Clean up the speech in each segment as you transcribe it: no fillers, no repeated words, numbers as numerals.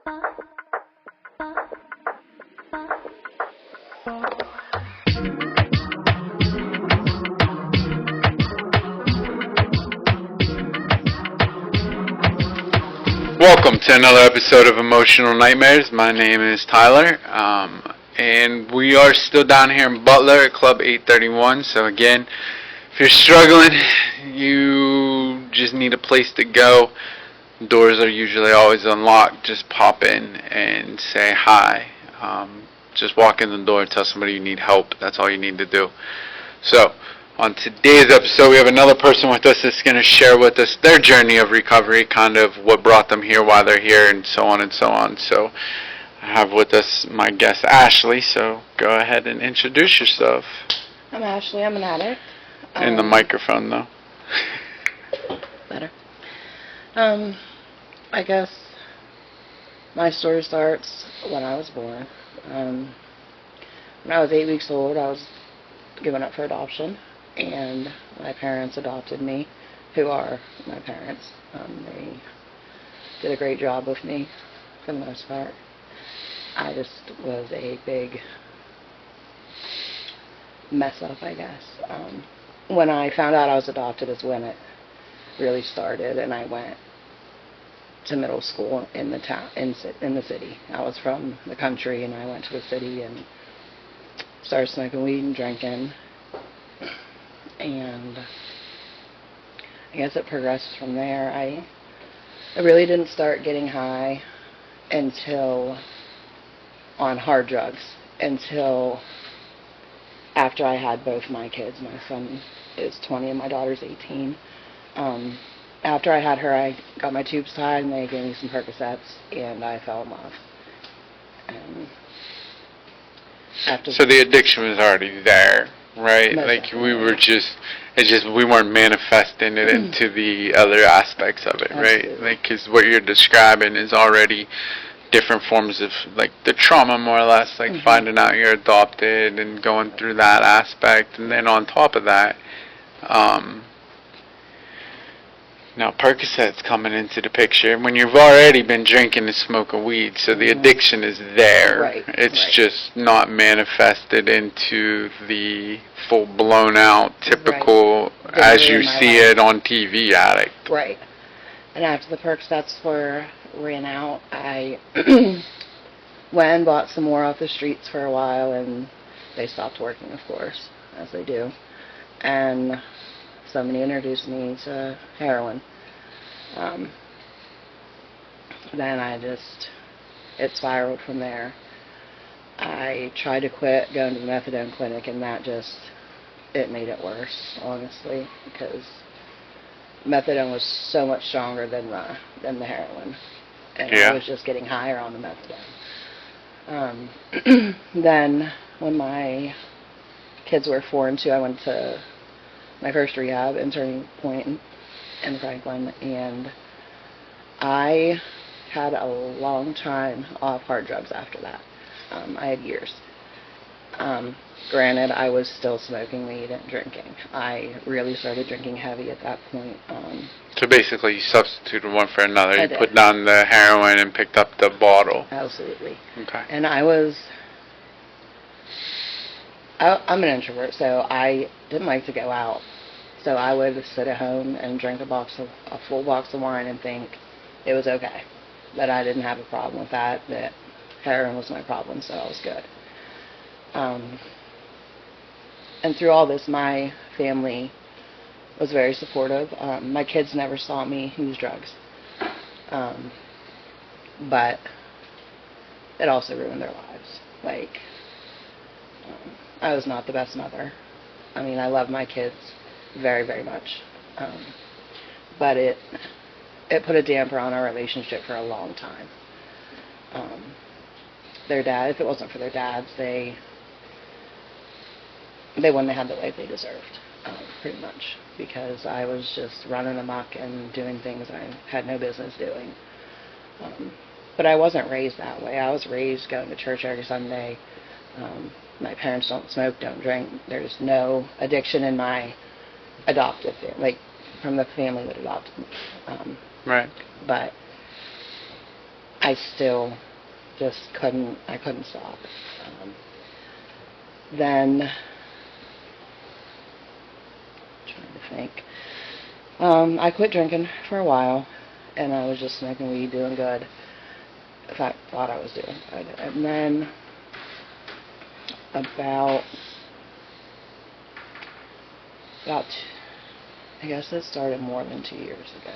Welcome to another episode of Emotional Nightmares. My name is Tyler, and we are still down here in Butler at Club 831. So again, if you're struggling, you just need a place to go. Doors are usually always unlocked. Just pop in and say hi. Just walk in the door and tell somebody you need help. That's all you need to do. So, on today's episode, we have another person with us that's going to share with us their journey of recovery, kind of what brought them here, why they're here, and so on and so on. So, I have with us my guest, Ashley. So, go ahead and introduce yourself. I'm Ashley. I'm an addict. In the microphone, though. Better. I guess my story starts when I was born. When I was 8 weeks old, I was given up for adoption, and my parents adopted me, who are my parents. They did a great job with me, for the most part. I just was a big mess up, I guess. When I found out I was adopted is when it really started, and I went to middle school in the town, in the city. I was from the country, and I went to the city and started smoking weed and drinking, and I guess it progressed from there. I really didn't start getting high until on hard drugs until after I had both my kids. My son is 20 and my daughter's 18. After I had her, I got my tubes tied, and they gave me some Percocets, and I fell in love. And so the addiction was already there, right? Like we were we weren't manifesting it into the other aspects of it, Absolutely. right? Like, because what you're describing is already different forms of, like, the trauma, more or less, like finding out you're adopted and going through that aspect, and then on top of that, now Percocet's coming into the picture when you've already been drinking and smoking weed, so the addiction is there. Right. It's just not manifested into the full blown out typical as you see it on TV addict. Right. And after the Percocets ran out, I went and bought some more off the streets for a while, and they stopped working, of course, as they do. And somebody introduced me to heroin. Then it spiraled from there. I tried to quit going to the methadone clinic, and it made it worse, honestly, because methadone was so much stronger than the heroin. And I was just getting higher on the methadone. Then, when my kids were 4 and 2, I went to my first rehab in Turning Point in Franklin, and I had a long time off hard drugs after that. I had years. Granted, I was still smoking weed and drinking. I really started drinking heavy at that point. So basically you substituted one for another. You put down the heroin and picked up the bottle. Absolutely. Okay. And I'm an introvert, so I didn't like to go out. So I would sit at home and drink a full box of wine and think it was okay, that I didn't have a problem with that heroin was my problem, so I was good. And through all this, my family was very supportive. My kids never saw me use drugs. But it also ruined their lives. Like, I was not the best mother. I mean, I love my kids very, very much. But it put a damper on our relationship for a long time. Their dad, if it wasn't for their dads, they wouldn't have had the life they deserved, pretty much, because I was just running amok and doing things I had no business doing. But I wasn't raised that way. I was raised going to church every Sunday. My parents don't smoke, don't drink. There's no addiction in my adoptive family, like from the family that adopted me. Right. But I I still just I couldn't stop. Then, trying to think, I quit drinking for a while, and I was just smoking weed, doing good. In fact, thought I was doing good. And then, about, I guess it started more than 2 years ago.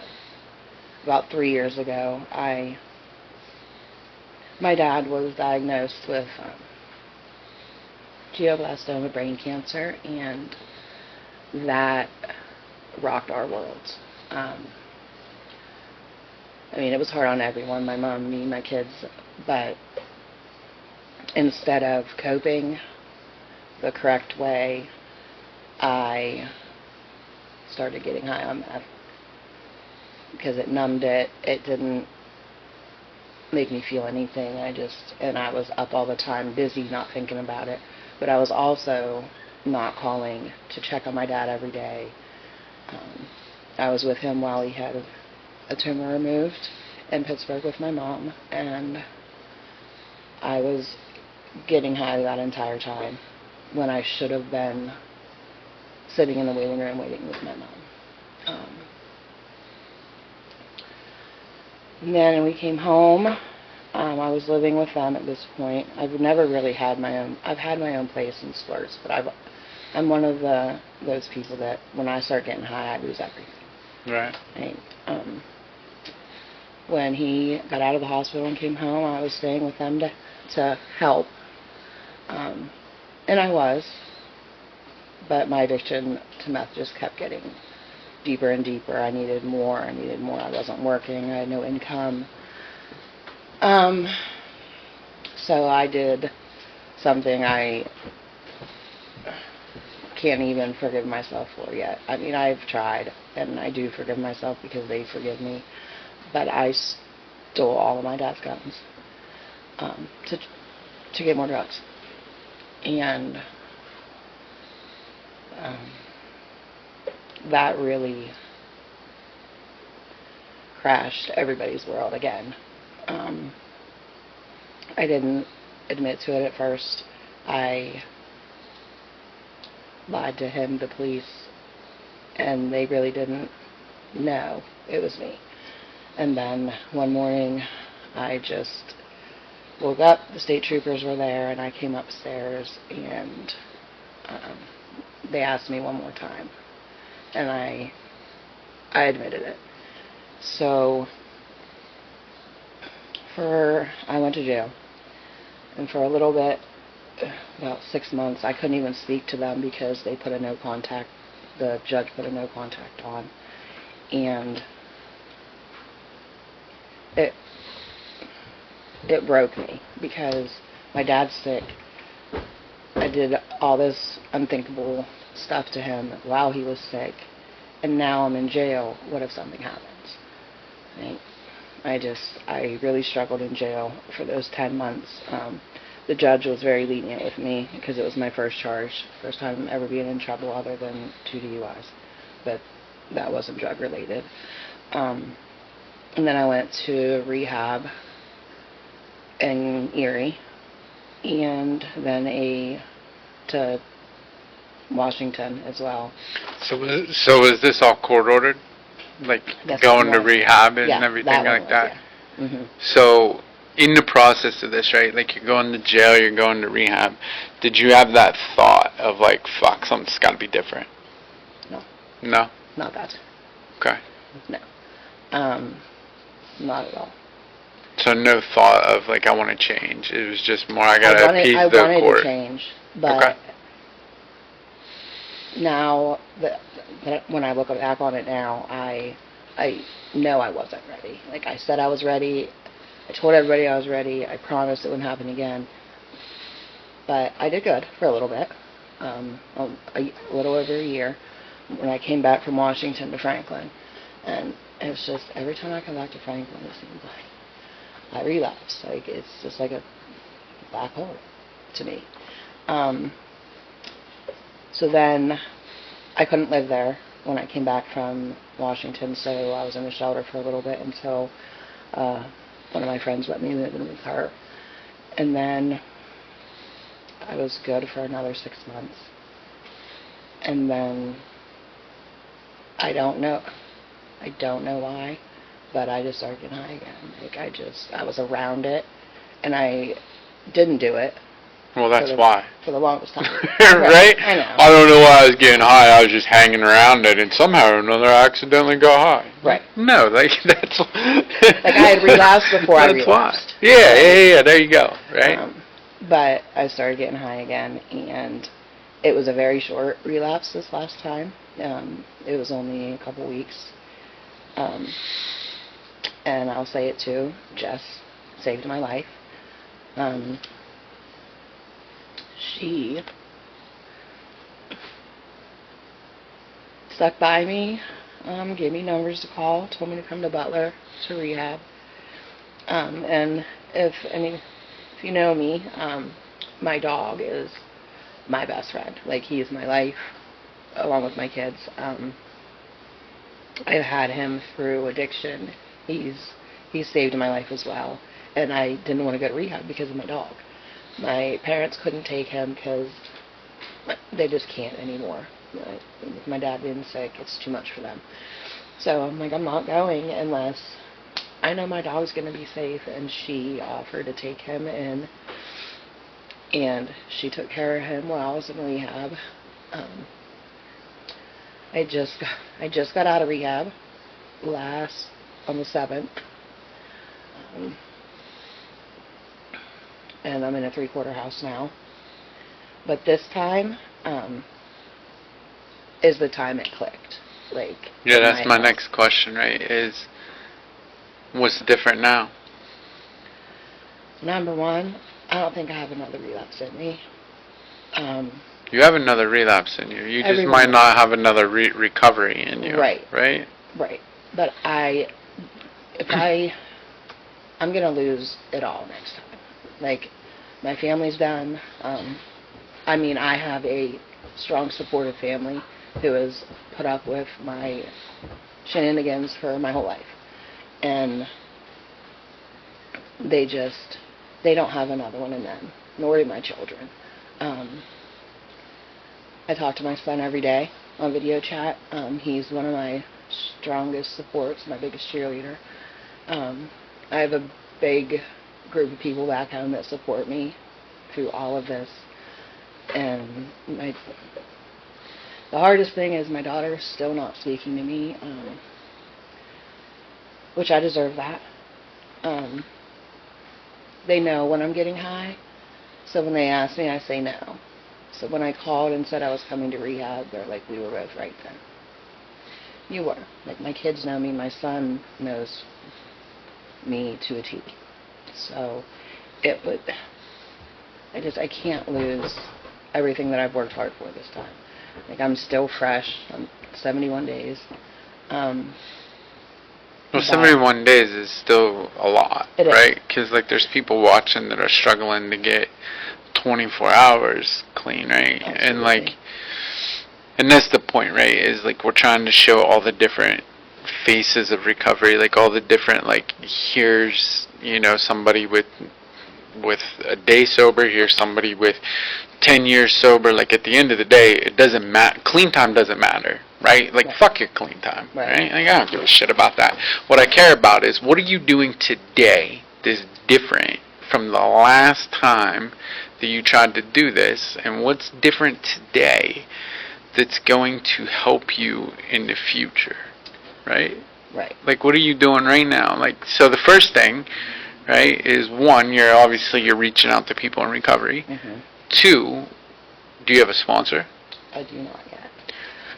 About 3 years ago, my dad was diagnosed with glioblastoma brain cancer, and that rocked our worlds. I mean, it was hard on everyone, my mom, me, my kids, but instead of coping the correct way, I started getting high on meth because it numbed it. It didn't make me feel anything. And I was up all the time, busy, not thinking about it. But I was also not calling to check on my dad every day. I was with him while he had a tumor removed in Pittsburgh with my mom, and I was getting high that entire time when I should have been sitting in the waiting room waiting with my mom. And then we came home. I was living with them at this point. I've never really had my own. I've had my own place in spurts, but I'm one of those people that when I start getting high, I lose everything. Right. When he got out of the hospital and came home, I was staying with them to help, and I was. But my addiction to meth just kept getting deeper and deeper. I needed more. I wasn't working. I had no income. So I did something I can't even forgive myself for yet. I mean, I've tried, and I do forgive myself because they forgive me. But I stole all of my dad's guns to get more drugs. And that really crashed everybody's world again. I didn't admit to it at first. I lied to him, the police, and they really didn't know it was me. And then one morning, I just woke up, the state troopers were there, and I came upstairs, and they asked me one more time, and I admitted it. So I went to jail, and for a little bit, about 6 months, I couldn't even speak to them because they put a no contact, the judge put a no contact on, and it broke me because my dad's sick. I did all this unthinkable stuff to him while he was sick, and now I'm in jail. What if something happens? Right? I really struggled in jail for those 10 months. The judge was very lenient with me because it was my first charge, first time ever being in trouble other than 2 DUIs, but that wasn't drug related. And then I went to rehab in Erie, and then to Washington as well. So was this all court ordered? Like going to rehab and everything like that? Yeah. Mm-hmm. So in the process of this, right, like you're going to jail, you're going to rehab, did you have that thought of like, fuck, something's got to be different? No. No? Not that. Okay. No. Not at all. So no thought of like, I want to change. It was just more, I got to appease the court. I wanted to change, but okay. Now that when I look back on it now, I know I wasn't ready. Like I said I was ready. I told everybody I was ready. I promised it wouldn't happen again. But I did good for a little bit, a little over a year, when I came back from Washington to Franklin. And it was just, every time I come back to Franklin, it seems like I relapse. Like, it's just like a black hole to me. So then I couldn't live there when I came back from Washington, so I was in the shelter for a little bit until one of my friends let me move in with her. And then I was good for another 6 months. And then I don't know why, but I just started getting high again. Like, I was around it, and I didn't do it. Well, that's why. For the longest time. Right? I know. I don't know why I was getting high. I was just hanging around it, and somehow or another I accidentally got high. Right. No, like, that's... like, I had relapsed before I relapsed. Why. Yeah, there you go, right? But I started getting high again, and it was a very short relapse this last time. It was only a couple weeks. And I'll say it too, Jess saved my life. She stuck by me, gave me numbers to call, told me to come to Butler to rehab. And if you know me, my dog is my best friend. Like, he is my life, along with my kids. I've had him through addiction. He's saved my life as well. And I didn't want to go to rehab because of my dog. My parents couldn't take him because they just can't anymore. With my dad being sick, it's too much for them. So I'm like, I'm not going unless I know my dog's going to be safe. And she offered to take him in, and she took care of him while I was in rehab. I just got out of rehab on the 7th. And I'm in a 3-quarter house now. But this time is the time it clicked. Like, yeah, that's my next question, right? Is what's different now? Number one, I don't think I have another relapse in me. You have another relapse in you. You just might not have another recovery in you. Right. Right? Right. But I'm going to lose it all next time. Like, my family's done. I have a strong, supportive family who has put up with my shenanigans for my whole life. And they don't have another one in them, nor do my children. I talk to my son every day on video chat. He's one of my strongest supports, my biggest cheerleader. I have a big group of people back home that support me through all of this. And the hardest thing is my daughter is still not speaking to me, which I deserve that. They know when I'm getting high, so when they ask me, I say no. So when I called and said I was coming to rehab, they're like, we were both right then. You were. Like, my kids know me, my son knows me to a T. So I can't lose everything that I've worked hard for this time. Like, I'm still fresh. I'm 71 days. Well, 71 days is still a lot, right? Because, like, there's people watching that are struggling to get 24 hours clean, right? Absolutely. And that's the point, right? Is, like, we're trying to show all the different phases of recovery, like, all the different, like, here's, somebody with a day sober, here's somebody with 10 years sober. Like, at the end of the day, it doesn't matter. Clean time doesn't matter, right? Like, fuck your clean time, right? Like, I don't give a shit about that. What I care about is, what are you doing today that's different from the last time that you tried to do this, and what's different today that's going to help you in the future, right? Right. Like, what are you doing right now? Like, so the first thing, right, is one, you're reaching out to people in recovery. Mm-hmm. 2, do you have a sponsor? I do not yet.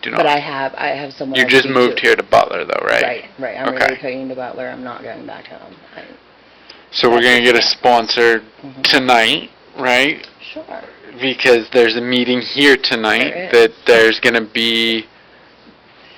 Do not. But I have someone. You just moved here to Butler, though, right? Right. I'm relocating to Butler. I'm not going back home. So we're going to get a sponsor tonight, right? Sure. Because there's a meeting here tonight that there's going to be,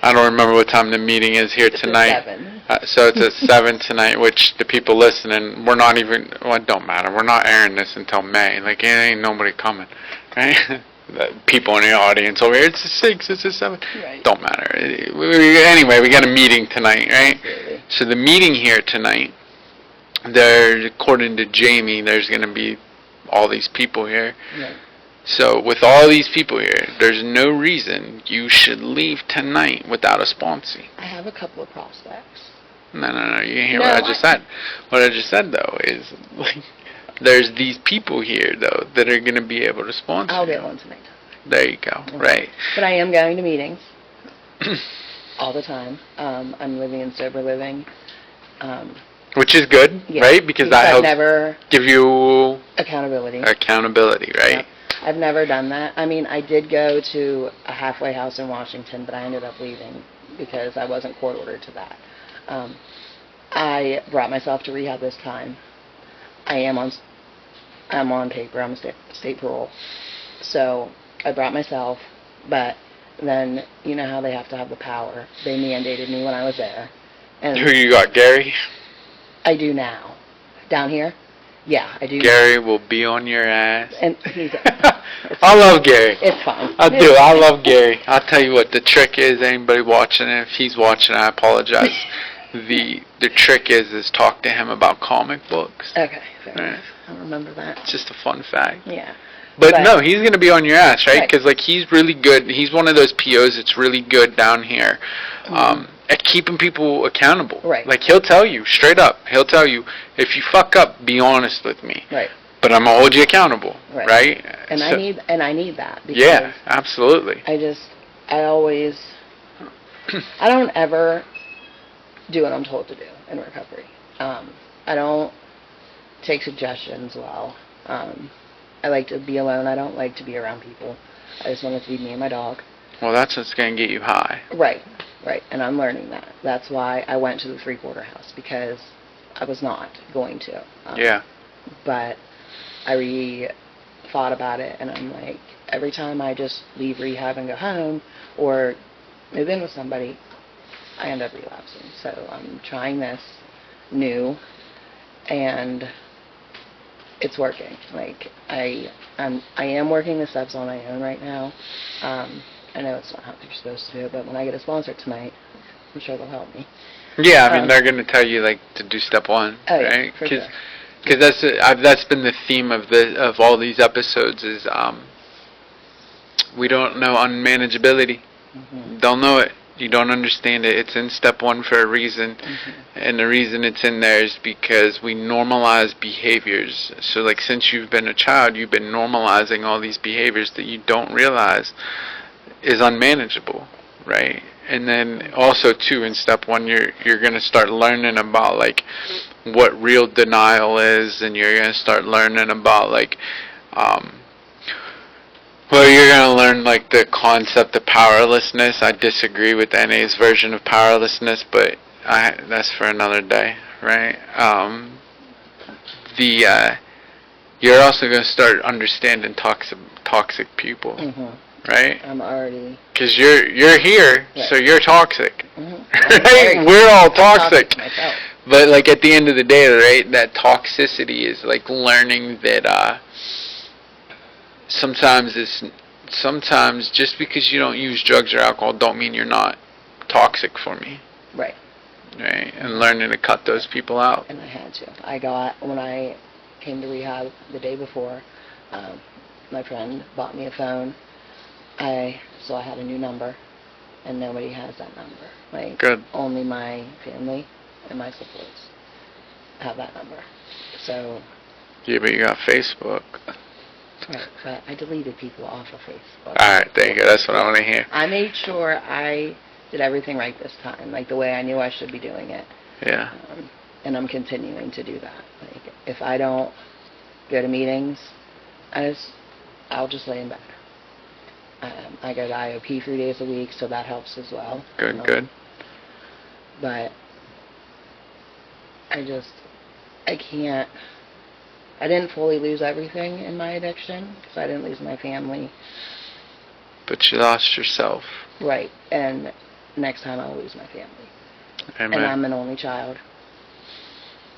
I don't remember what time the meeting is here tonight. At 7. So it's at 7 tonight, which the people listening, we're not even, well, it don't matter. We're not airing this until May. Like, it ain't nobody coming, right? The people in the audience over here, it's a 6, it's a 7. Right. Don't matter. Anyway, we got a meeting tonight, right? Absolutely. So the meeting here tonight, according to Jamie, there's going to be all these people here. Right. So with all these people here, there's no reason you should leave tonight without a sponsor. I have a couple of prospects. No, you didn't hear No, what I just said. What I just said, though, is like, there's these people here, though, that are going to be able to sponsor I'll you. get one tonight. There you go. Okay. Right. But I am going to meetings all the time. I'm living in sober living. Which is good, Yeah, right? Because that I've helps never give you accountability. right? Yep. I've never done that. I mean, I did go to a halfway house in Washington, but I ended up leaving because I wasn't court ordered to that. I brought myself to rehab this time. I'm on paper. I'm a state parole. So I brought myself, but then you know how they have to have the power. They mandated me when I was there. And Who you got, Gary? I do now. Down here? Yeah, I do. Gary will be on your ass. And he's I love Gary. It's fun. I do. I love Gary. I'll tell you what the trick is. Anybody watching it, if he's watching, I apologize. The trick is talk to him about comic books. Okay, fair Right. enough. I'll remember that. It's just a fun fact. Yeah. But no, he's going to be on your ass, right? Right. Because like he's really good. He's one of those POs that's really good down here at keeping people accountable. Right. Like he'll tell you straight up. He'll tell you, if you fuck up, be honest with me. Right. But I'm gonna hold you accountable. Right. And so, I need that. Because yeah, absolutely. I don't ever do what I'm told to do in recovery. I don't take suggestions well. I like to be alone. I don't like to be around people. I just want it to be me and my dog. Well, that's what's going to get you high. Right. And I'm learning that. That's why I went to the 3-quarter house, because I was not going to. Yeah. But I thought about it, and I'm like, every time I just leave rehab and go home or move in with somebody, I end up relapsing. So I'm trying this new, and it's working. Like I am working the steps on my own right now. I know it's not how you're supposed to do it, but when I get a sponsor tonight, I'm sure they'll help me. Yeah, I mean they're going to tell you like to do step 1, oh, right? Yeah, for sure. Because that's been the theme of all these episodes is we don't know unmanageability. Mm-hmm. Don't know it. You don't understand it. It's in step 1 for a reason. Mm-hmm. And the reason it's in there is because we normalize behaviors. So like since you've been a child, you've been normalizing all these behaviors that you don't realize is unmanageable, right? And then also too in step 1 you're going to start learning about like what real denial is, and you're going to start learning about like you're going to learn like the concept of powerlessness. I disagree with NA's version of powerlessness, but that's for another day, right? You're also going to start understanding toxic people, right? I'm already... Because you're here, so you're toxic. Right? We're all toxic. I'm myself. But like at the end of the day, right, that toxicity is like learning that sometimes just because you don't use drugs or alcohol don't mean you're not toxic for me. Right. Right. And learning to cut those people out. And I had to. When I came to rehab the day before, my friend bought me a phone. So I had a new number, and nobody has that number. Like, good. Only my family and my supports have that number. So. Yeah, but you got Facebook. Right, but I deleted people off of Facebook. Alright, there you go. That's what I want to hear. I made sure I did everything right this time, like the way I knew I should be doing it. Yeah. And I'm continuing to do that. Like, if I don't go to meetings, I'll just lay in bed. I go to IOP 3 days a week, so that helps as well. Good. But I didn't fully lose everything in my addiction, because I didn't lose my family. But you lost yourself. Right, and next time I'll lose my family. Amen. And I'm an only child.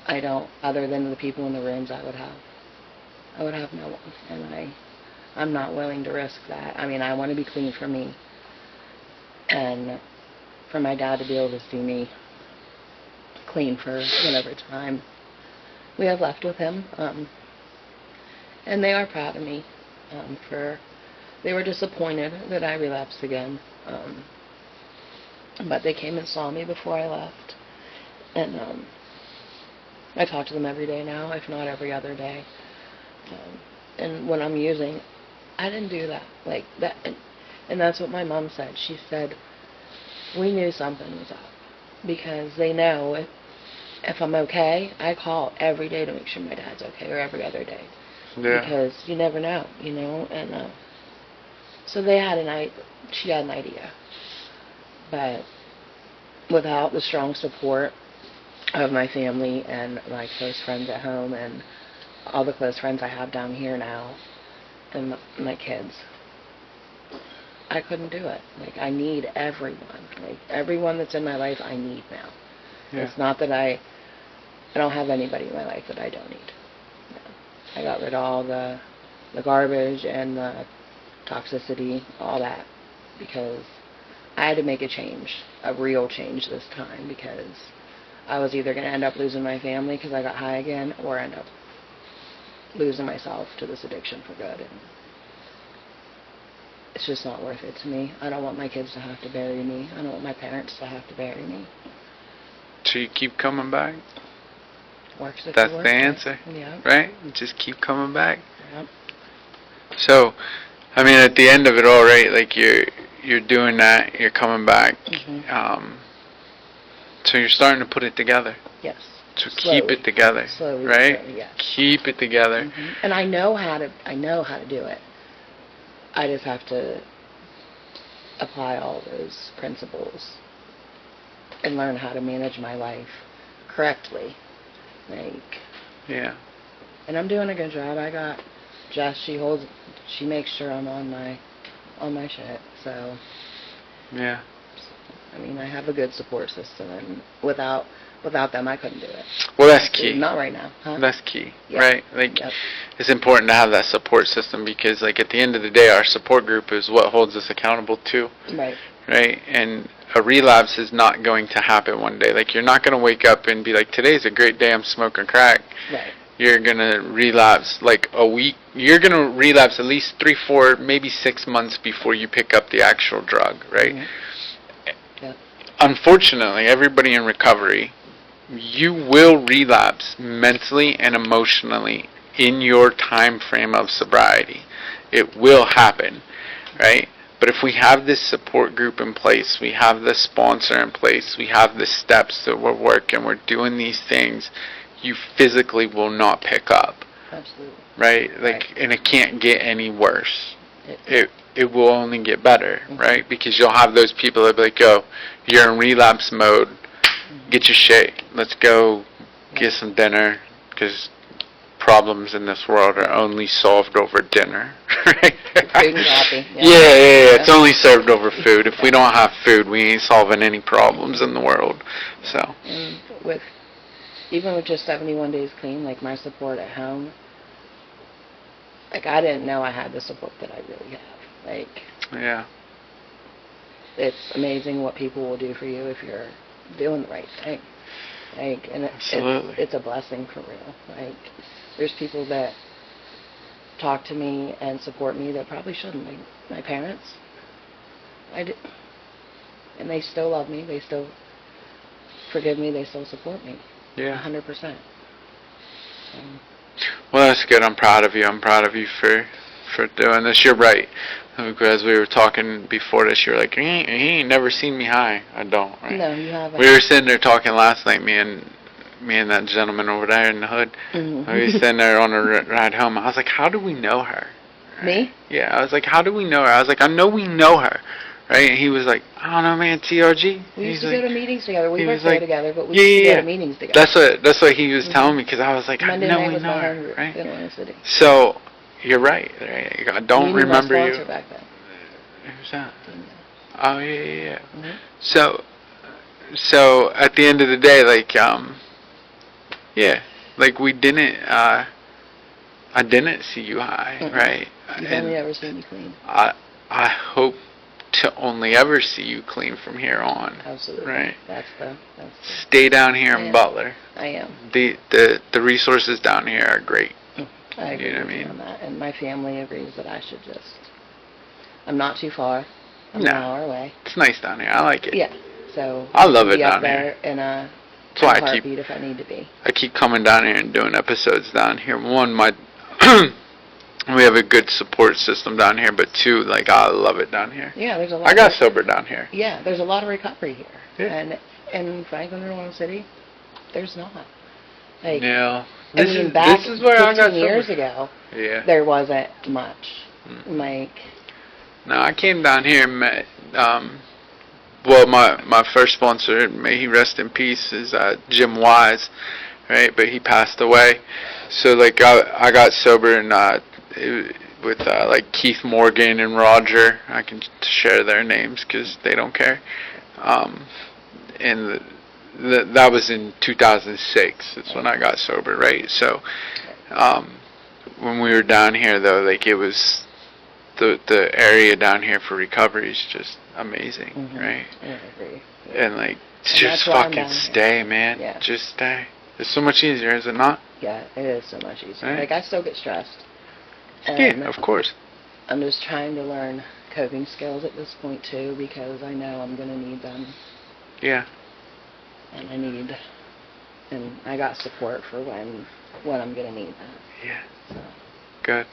Other than the people in the rooms I would have no one. And I'm not willing to risk that. I mean, I want to be clean for me. And for my dad to be able to see me clean for whatever time we have left with him, and they are proud of me. They were disappointed that I relapsed again, but they came and saw me before I left, and I talk to them every day now, if not every other day. And when I'm using, I didn't do that like that, and that's what my mom said. She said, we knew something was up, because they know if I'm okay, I call every day to make sure my dad's okay, or every other day. Yeah. Because you never know, and so she had an idea. But without the strong support of my family and my close friends at home and all the close friends I have down here now and my kids, I couldn't do it. Like, I need everyone. Like, everyone that's in my life, I need now. Yeah. It's not that I don't have anybody in my life that I don't need. No. I got rid of all the garbage and the toxicity, all that, because I had to make a change, a real change this time, because I was either going to end up losing my family because I got high again, or end up losing myself to this addiction for good. And it's just not worth it to me. I don't want my kids to have to bury me. I don't want my parents to have to bury me. So you keep coming back? Works if That's it works. the answer. Yeah. Right? Just keep coming back. Yep. So, I mean, at the end of it all, right, like you're doing that, you're coming back. Mm-hmm. So you're starting to put it together. Yes. So Slowly. keep it together. Slowly, right? Slowly, yes. Keep it together. Mm-hmm. And I know how to do it. I just have to apply all those principles and learn how to manage my life correctly. Yeah. And I'm doing a good job. I got Jess. She makes sure I'm on my shit. So. Yeah. I mean, I have a good support system, and without them, I couldn't do it. Well, that's key. Not right now. Huh? That's key, Yep. right? Like, Yep. It's important to have that support system, because, like, at the end of the day, our support group is what holds us accountable too. Right. Right? And a relapse is not going to happen one day. Like, you're not going to wake up and be like, today's a great day, I'm smoking crack. Right. You're going to relapse like a week. You're going to relapse at least 3, 4, maybe 6 months before you pick up the actual drug, right? Mm-hmm. Yep. Unfortunately, everybody in recovery, you will relapse mentally and emotionally in your time frame of sobriety. It will happen, right? But if we have this support group in place, we have this sponsor in place, we have the steps that we're working, we're doing these things, you physically will not pick up. Absolutely. Right? Like, Right. And it can't get any worse. It will only get better, Mm-hmm. right? Because you'll have those people that be like, yo, you're in relapse mode, get your shit, let's go get some dinner, because problems in this world are only solved over dinner. Right? Food and coffee. Yeah. It's only served over food. If we don't have food, we ain't solving any problems in the world. So. And even with just 71 days clean, like my support at home, like I didn't know I had the support that I really have. Like. Yeah. It's amazing what people will do for you if you're doing the right thing. And Absolutely. it's a blessing for real. Like, there's people that talk to me and support me that probably shouldn't. Like my parents, and they still love me. They still forgive me. They still support me. Yeah. 100%. Well, that's good. I'm proud of you. I'm proud of you for doing this. You're right. As we were talking before this, you were like, he ain't never seen me high. I don't, right? No, you haven't. We were sitting there talking last night, me and that gentleman over there in the hood. Mm-hmm. We were sitting there on a ride home. I was like, how do we know her? Right? Me? Yeah, I was like, how do we know her? I was like, I know we know her. Right? And he was like, I don't know, man, TRG. We used to go to meetings together. We worked like, there together, but we used to go to meetings together. That's what he was telling me, because I was like, Monday I know night we was know my her. home group Right? in Atlantic City. So, you're right. I don't remember my you. sponsor back then. Who's that? Yeah. Oh, yeah. Mm-hmm. So at the end of the day, like, like we didn't, I didn't see you high, Mm-mm. right? You've only ever seen me clean. I hope to to only ever see you clean from here on. Absolutely. Right. That's the Stay down here in Yeah. Butler. I am. The resources down here are great. I agree You know what I with you mean? on that. And my family agrees that I should just, I'm not too far. I'm No. an hour away. It's nice down here. I like it. Yeah. So I love it be up down there here. in a That's why I heartbeat if I need to be. keep coming down here and doing episodes down here. One, my we have a good support system down here, but two, like I love it down here. Yeah, there's a lot. I got sober down here. Yeah, there's a lot of recovery here. Yeah. And in Franklin, Oklahoma City, there's not. Like, No. I mean, back this is where I got 15 years sober. ago, Yeah. there wasn't much. Mm. Like, No, I came down here and met, well, my first sponsor, may he rest in peace, is Jim Wise, right? But he passed away. So, like, I got sober and with, like, Keith Morgan and Roger. I can share their names because they don't care. And that was in 2006. That's when I got sober, right? So, when we were down here, though, like, it was... The area down here for recovery is just amazing, right? I agree. And like, And just that's why I'm fucking down here. stay, man. Yeah. Just stay. It's so much easier, is it not? Yeah, it is so much easier. Right. Like, I still get stressed. And Yeah, of course. I'm just trying to learn coping skills at this point, too, because I know I'm going to need them. Yeah. And I got support for when I'm going to need that. Yeah. So, Good.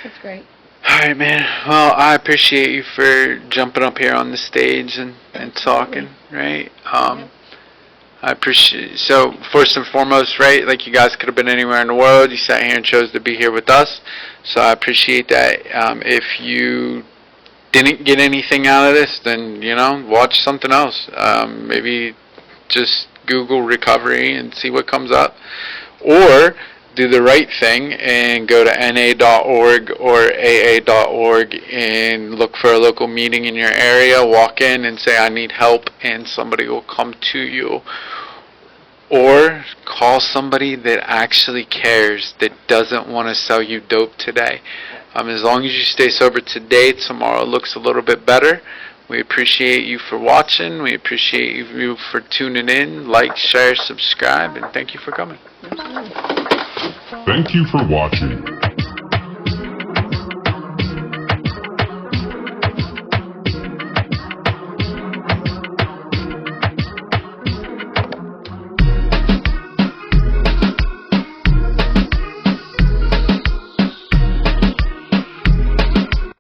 it's great. All right, man. Well, I appreciate you for jumping up here on the stage and talking, right? Yep. I appreciate. So first and foremost, right? Like, you guys could have been anywhere in the world. You sat here and chose to be here with us. So I appreciate that. If you didn't get anything out of this, then watch something else. Maybe just Google recovery and see what comes up, or do the right thing and go to na.org or aa.org and look for a local meeting in your area. Walk in and say, I need help, and somebody will come to you. Or call somebody that actually cares, that doesn't want to sell you dope today. As long as you stay sober today, tomorrow looks a little bit better. We appreciate you for watching. We appreciate you for tuning in. Like, share, subscribe, and thank you for coming. Absolutely. Thank you for watching.